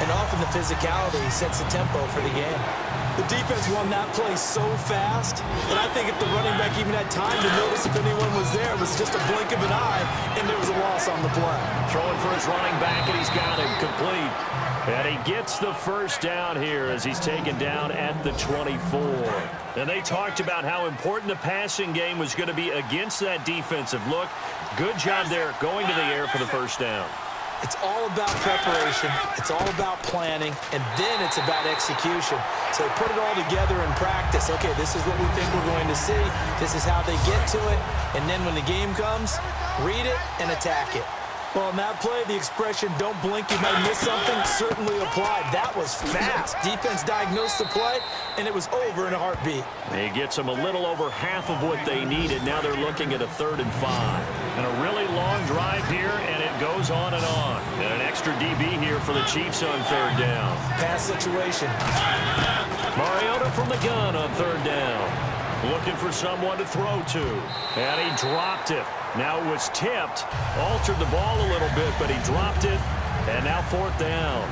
And often the physicality sets the tempo for the game. The defense won that play so fast that I think if the running back even had time to notice if anyone was there, it was just a blink of an eye, and there was a loss on the play. Throwing for his running back, and he's got him complete. And he gets the first down here as he's taken down at the 24. And they talked about how important the passing game was going to be against that defensive look. Good job there going to the air for the first down. It's all about preparation. It's all about planning, and then it's about execution. So they put it all together in practice. Okay, this is what we think we're going to see. This is how they get to it. And then when the game comes, read it and attack it. Well, in that play, the expression, don't blink, you might miss something, certainly applied. That was fast. Defense diagnosed the play, and it was over in a heartbeat. He gets them a little over half of what they needed. Now they're looking at a 3rd and 5. And a really long drive here, and it goes on and on. And an extra DB here for the Chiefs on 3rd down. Pass situation. Mariota from the gun on 3rd down. Looking for someone to throw to. And he dropped it. Now it was tipped. Altered the ball a little bit, but he dropped it. And now 4th down.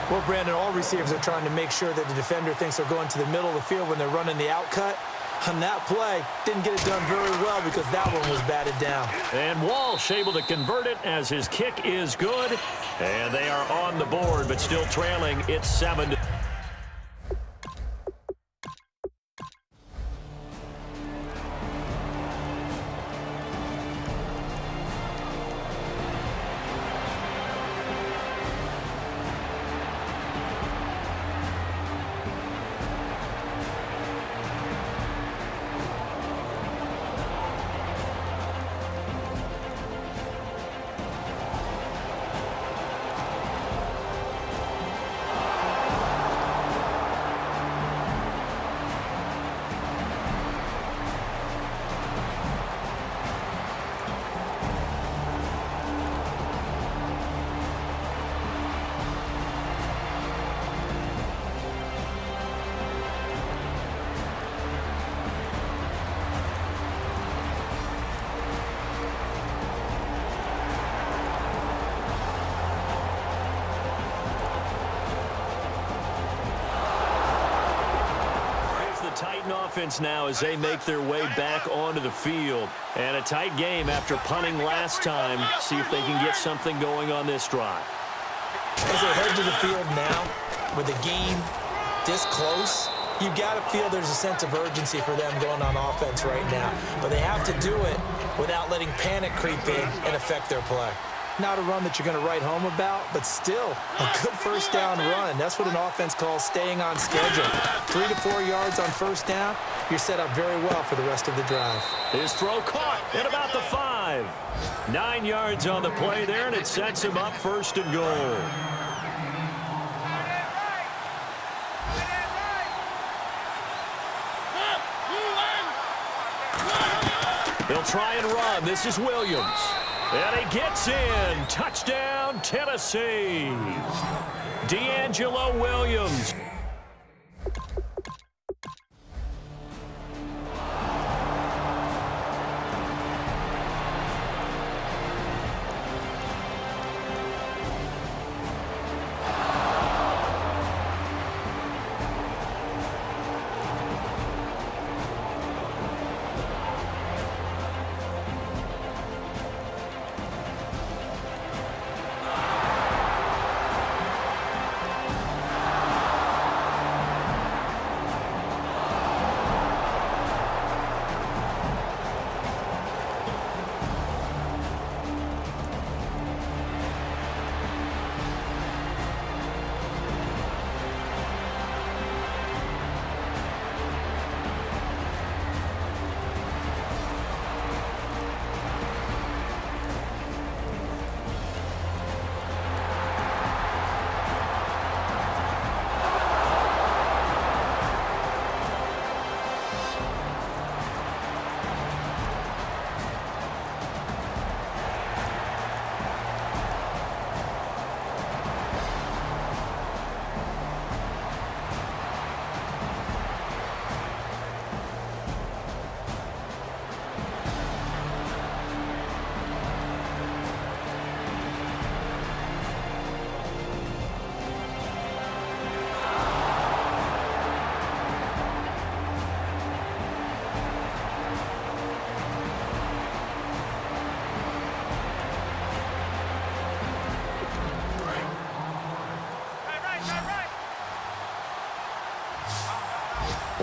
Well, Brandon, all receivers are trying to make sure that the defender thinks they're going to the middle of the field when they're running the out cut. On that play, didn't get it done very well because that one was batted down. And Walsh able to convert it as his kick is good. And they are on the board, but still trailing. It's 7-0. Titan offense now as they make their way back onto the field. And a tight game after punting last time. See if they can get something going on this drive. As they head to the field now, with the game this close, you've got to feel there's a sense of urgency for them going on offense right now. But they have to do it without letting panic creep in and affect their play. Not a run that you're going to write home about, but still a good first down run. That's what an offense calls staying on schedule. 3 to 4 yards on first down, you're set up very well for the rest of the drive. His throw caught at about the 5. 9 yards on the play there, and it sets him up 1st and goal. They'll try and run. This is Williams. And he gets in. Touchdown, Tennessee. D'Angelo Williams.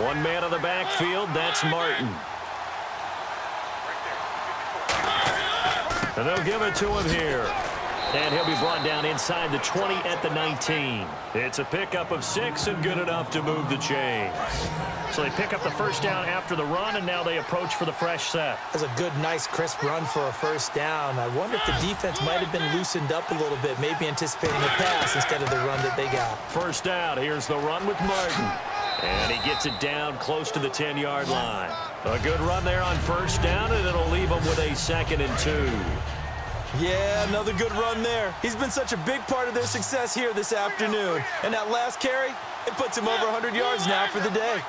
One man on the backfield, that's Martin. And they'll give it to him here. And he'll be brought down inside the 20 at the 19. It's a pickup of 6 and good enough to move the chains. So they pick up the first down after the run, and now they approach for the fresh set. That's a good, nice, crisp run for a first down. I wonder if the defense might have been loosened up a little bit, maybe anticipating a pass instead of the run that they got. First down, here's the run with Martin. And he gets it down close to the 10-yard line. A good run there on first down, and it'll leave him with a 2nd and 2. Yeah, another good run there. He's been such a big part of their success here this afternoon. And that last carry, it puts him over 100 yards now for the day.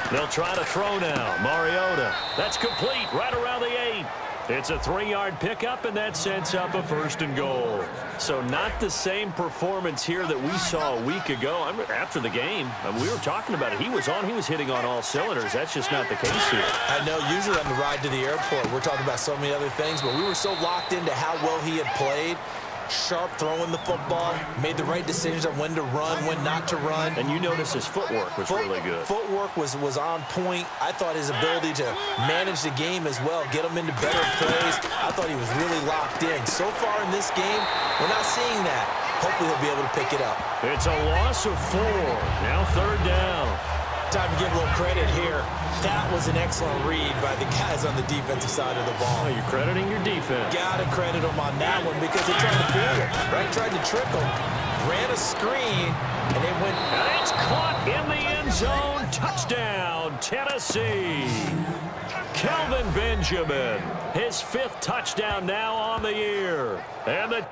They'll try to throw now. Mariota. That's complete right around the 8. It's a 3-yard pickup, and that sets up a 1st and goal. So not the same performance here that we saw a week ago. After the game, we were talking about it. He was hitting on all cylinders. That's just not the case here. I know usually on the ride to the airport, we're talking about so many other things, but we were so locked into how well he had played. Sharp throwing the football, made the right decisions on when to run, when not to run. And you notice his footwork was really good. Footwork was on point. I thought his ability to manage the game as well, get him into better plays, I thought he was really locked in. So far in this game, we're not seeing that. Hopefully he'll be able to pick it up. It's a loss of 4. Now 3rd down. Time to give a little credit here. That was an excellent read by the guys on the defensive side of the ball. Oh, you're crediting your defense. Got to credit them on that one because they tried to fool him, right? Tried to trick him. Ran a screen, and they went. And it's caught in the end zone. Touchdown, Tennessee. Kelvin Benjamin, his 5th touchdown now on the year. And the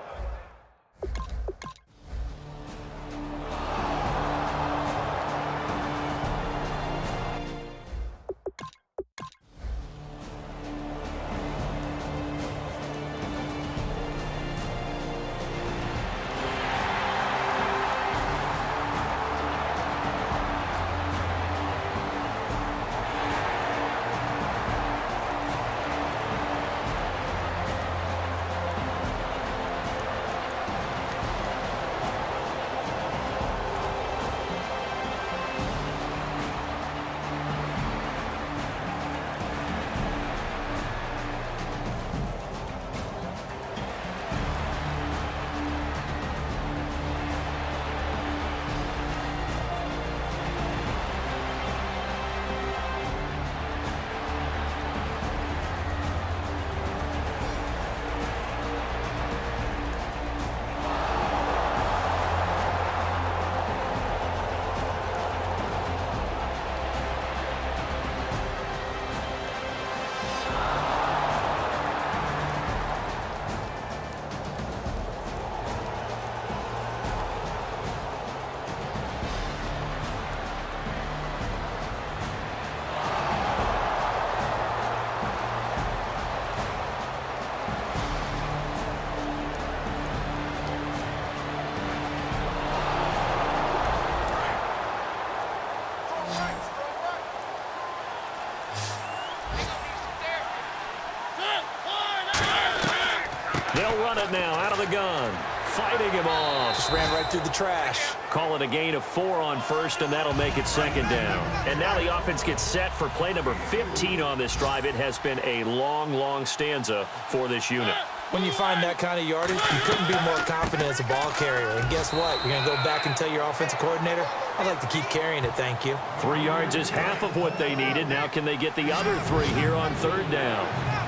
they'll run it now out of the gun. Fighting him off. Just ran right through the trash. Call it a gain of 4 on first, and that'll make it 2nd down. And now the offense gets set for play number 15 on this drive. It has been a long, long stanza for this unit. When you find that kind of yardage, you couldn't be more confident as a ball carrier. And guess what? You're going to go back and tell your offensive coordinator, I'd like to keep carrying it, thank you. 3 yards is half of what they needed. Now can they get the other 3 here on 3rd down?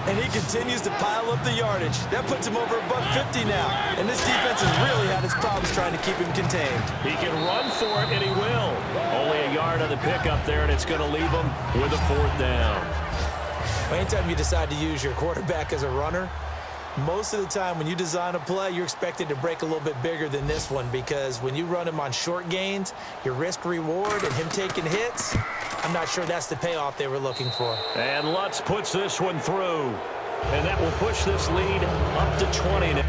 And he continues to pile up the yardage. That puts him over $150 now. And this defense has really had its problems trying to keep him contained. He can run for it, and he will. Only a yard on the pickup there, and it's going to leave him with a 4th down. Anytime you decide to use your quarterback as a runner, most of the time when you design a play, you're expected to break a little bit bigger than this one because when you run him on short gains, your risk-reward and him taking hits, I'm not sure that's the payoff they were looking for. And Lutz puts this one through, and that will push this lead up to 20 now.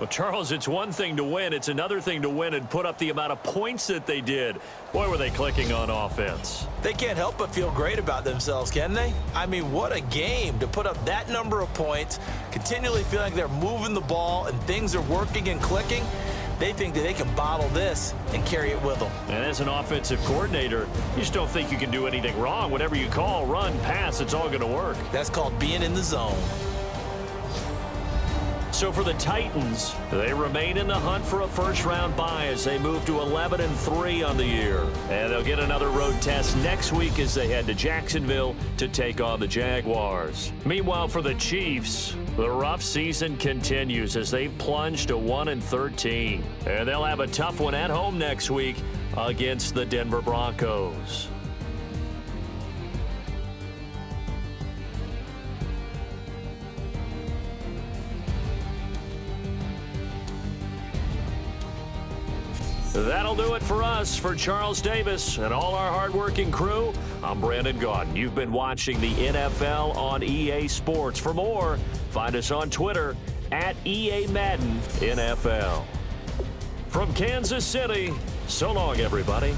Well, Charles, it's one thing to win. It's another thing to win and put up the amount of points that they did. Boy, were they clicking on offense. They can't help but feel great about themselves, can they? I mean, what a game to put up that number of points, continually feeling like they're moving the ball and things are working and clicking. They think that they can bottle this and carry it with them. And as an offensive coordinator, you just don't think you can do anything wrong. Whatever you call, run, pass, it's all going to work. That's called being in the zone. So for the Titans, they remain in the hunt for a first-round bye as they move to 11-3 on the year. And they'll get another road test next week as they head to Jacksonville to take on the Jaguars. Meanwhile, for the Chiefs, the rough season continues as they plunge to 1-13. And they'll have a tough one at home next week against the Denver Broncos. That'll do it for us. For Charles Davis and all our hardworking crew, I'm Brandon Gaudin. You've been watching the NFL on EA Sports. For more, find us on Twitter at EA Madden NFL. From Kansas City, so long, everybody.